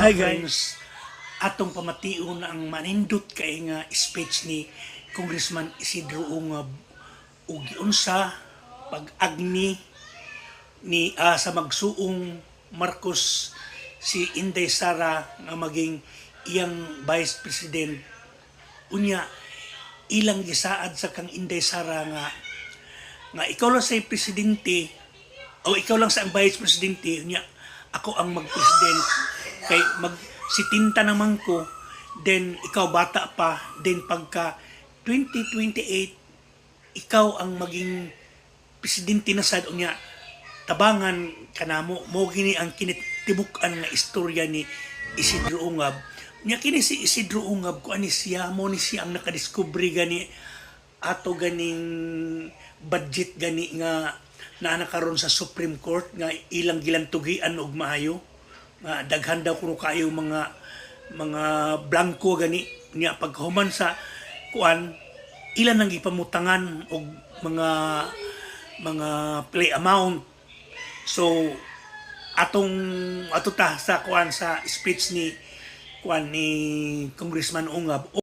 Hi guys, atong pamation ang manindot kay nga speech ni Congressman Isidro Ungab ug giunsa pag-agni ni sa magsuong Marcos si Inday Sara nga maging iyang Vice President. Unya ilang gisaad sa kang Inday Sara nga ikaw lang sa presidente o ikaw lang sa ang Vice Presidente, unya ako ang mag-president kay mag-sitinta naman ko, then ikaw bata pa, then pagka 2028 ikaw ang maging presidente na sad, unya tabangan kanamo mo gini ang kinitibukan nga istorya ni Isidro Ungab. Unya kini si Isidro Ungab ko ani siya mo ni siya ang nakadiskubre gani ato ganing budget gani nga naa karon sa Supreme Court nga ilang gilantugian og maayo nga daghan daw kuno kayo mga blanco gani niya paghuman sa kuan ilan nang gipamutangan og mga play amount. So ato ta sa kuan sa speech ni Congressman Ungab